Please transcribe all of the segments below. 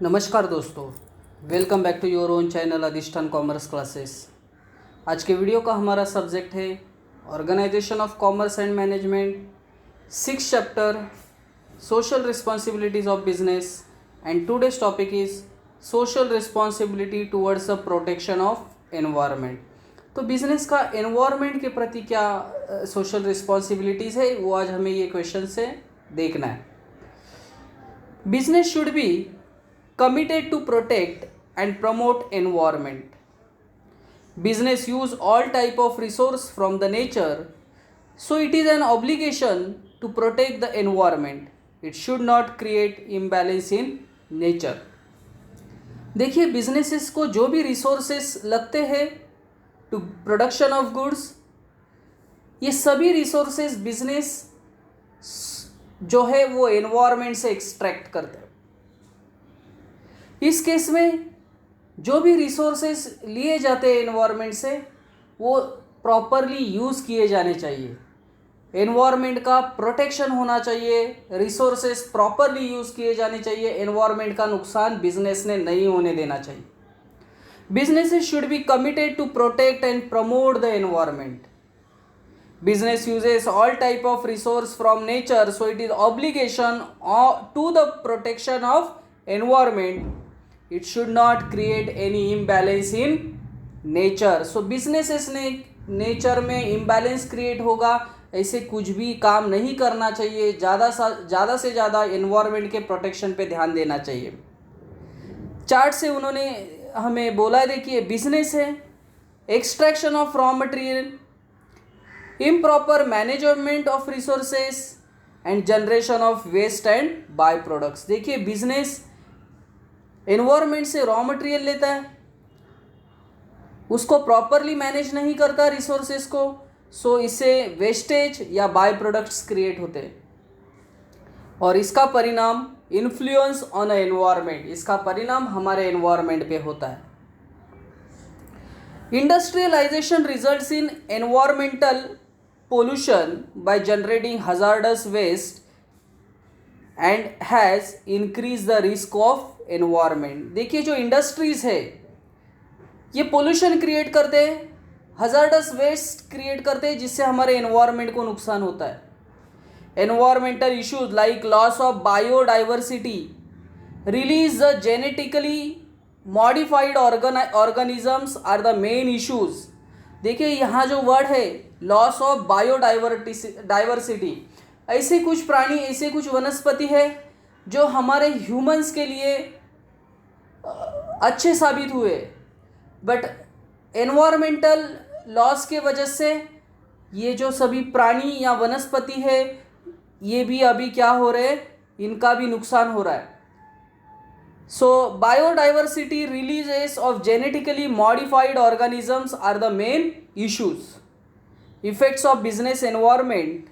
नमस्कार दोस्तों, welcome back to your own channel Adhishthan commerce classes. आज के वीडियो का हमारा सब्जेक्ट है organisation of commerce and management, 6th chapter social responsibilities of business and today's topic is social responsibility towards the protection of environment. तो business का environment के प्रति क्या सोशल रिस्पॉन्सिबिलिटीज़ है, वो आज हमें ये क्वेश्चन से देखना है। Business should be committed to protect and promote environment. Business use all type of resource from the nature, so it is an obligation to protect the environment. It should not create imbalance in nature. देखिए, businesses को जो भी resources लगते हैं to production of goods, ये सभी resources business जो है वो एनवायरनमेंट से एक्सट्रैक्ट करते हैं। इस केस में जो भी रिसोर्सेस लिए जाते हैं एनवायरनमेंट से, वो प्रॉपरली यूज़ किए जाने चाहिए। एनवायरनमेंट का प्रोटेक्शन होना चाहिए, रिसोर्सेस प्रॉपरली यूज़ किए जाने चाहिए, एनवायरनमेंट का नुकसान बिजनेस ने नहीं होने देना चाहिए। Businesses should be committed to protect and promote the environment. Business uses all type of resource from nature, so it is obligation to the protection of environment. It should not create any imbalance in nature. So businesses ने nature में imbalance create होगा, ऐसे कुछ भी काम नहीं करना चाहिए। ज़्यादा से ज़्यादा environment के protection पे ध्यान देना चाहिए। चार्ट से उन्होंने हमें बोला, देखिए बिजनेस है extraction of raw material, improper management of resources and generation of waste and by products. देखिए बिजनेस एनवायरनमेंट से रॉ मटेरियल लेता है, उसको प्रॉपरली मैनेज नहीं करता रिसोर्सेस को, सो इससे वेस्टेज या बाय प्रोडक्ट्स क्रिएट होते हैं और इसका परिणाम इन्फ्लुएंस ऑन एनवायरनमेंट, इसका परिणाम हमारे एनवायरनमेंट पे होता है। Industrialisation results in environmental pollution by generating hazardous waste and has increased the risk of environment. देखिए जो इंडस्ट्रीज है ये पोल्यूशन क्रिएट करते हैं, हजार्डस वेस्ट क्रिएट करते हैं, जिससे हमारे एनवायरनमेंट को नुकसान होता है। Environmental issues like loss of biodiversity, release the genetically modified organisms are the main issues. देखिए यहाँ जो वर्ड है लॉस ऑफ बायोडाइवर्सिटी, ऐसे कुछ प्राणी, ऐसे कुछ वनस्पति है जो हमारे ह्यूमंस के लिए अच्छे साबित हुए, बट एनवायरमेंटल लॉस के वजह से ये जो सभी प्राणी या वनस्पति है ये भी अभी क्या हो रहे हैं, इनका भी नुकसान हो रहा है। So biodiversity releases of genetically modified organisms are the main issues. Effects of business environment.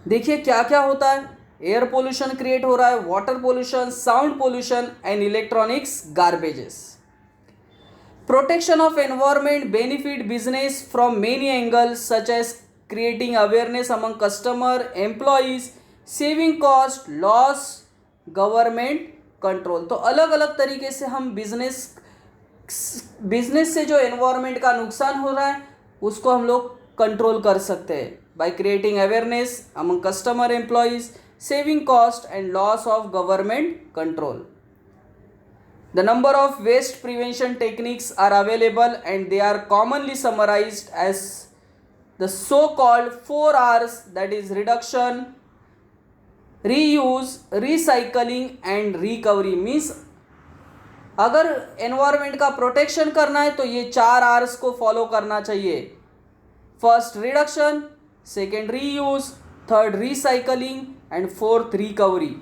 देखिए क्या क्या होता है, एयर पोल्यूशन क्रिएट हो रहा है, water pollution, sound pollution and electronics garbages. Protection of environment benefit business from many angles such as creating awareness among customer, employees, saving cost, loss, government control. तो अलग अलग तरीके से हम बिजनेस से जो एनवायरनमेंट का नुकसान हो रहा है उसको हम लोग कंट्रोल कर सकते हैं by creating awareness among customer, employees, saving cost and loss of government control. The number of waste prevention techniques are available and they are commonly summarised as the so called 4 Rs, that is reduction, reuse, recycling and recovery. Means अगर environment का protection करना है तो ये 4 Rs को follow करना चाहिए। First reduction, second reuse, third recycling and fourth recovery.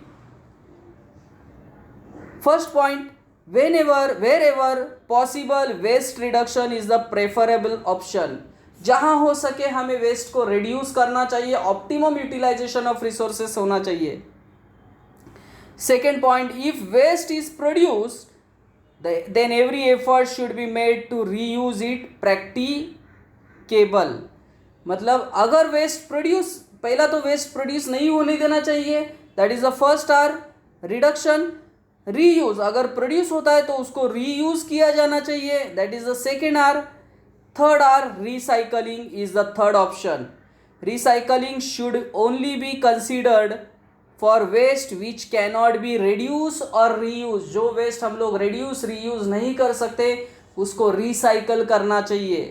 First point, wherever possible waste reduction is the preferable option. जहाँ हो सके हमें वेस्ट को रिड्यूस करना चाहिए, ऑप्टिमम यूटिलाइजेशन ऑफ रिसोर्सेस होना चाहिए। Second point, if waste is produced then every effort should be made to reuse it practicable. मतलब अगर वेस्ट प्रोड्यूस, पहला तो वेस्ट प्रोड्यूस नहीं होने देना चाहिए, that is the first R reduction. Reuse, अगर प्रोड्यूस होता है तो उसको रीयूज किया जाना चाहिए, that is the second R. Third R, recycling is the third option. Recycling should only be considered for waste which cannot be reduce और reuse. जो वेस्ट हम लोग रिड्यूस रीयूज नहीं कर सकते उसको रिसाइकल करना चाहिए।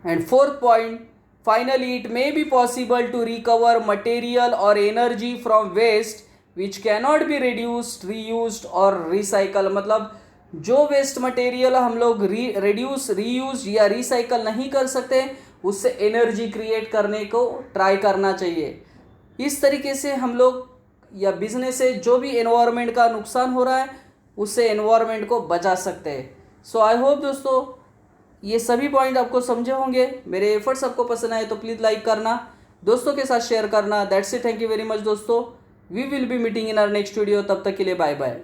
And fourth point, finally it may be possible to recover material और energy from waste which cannot be reduced reused और रिसाइकल। मतलब जो वेस्ट मटेरियल हम लोग रिड्यूस रीयूज या रिसाइकल नहीं कर सकते उससे एनर्जी क्रिएट करने को ट्राई करना चाहिए। इस तरीके से हम लोग या बिजनेस से जो भी एनवायरनमेंट का नुकसान हो रहा है उससे एनवायरनमेंट को बचा सकते हैं। सो आई होप दोस्तों ये सभी पॉइंट आपको समझे होंगे। मेरे एफर्ट्स आपको पसंद आए तो प्लीज़ लाइक करना, दोस्तों के साथ शेयर करना। That's it, thank you very much दोस्तों। We will be meeting in our next video. तब तक के लिए बाय बाय।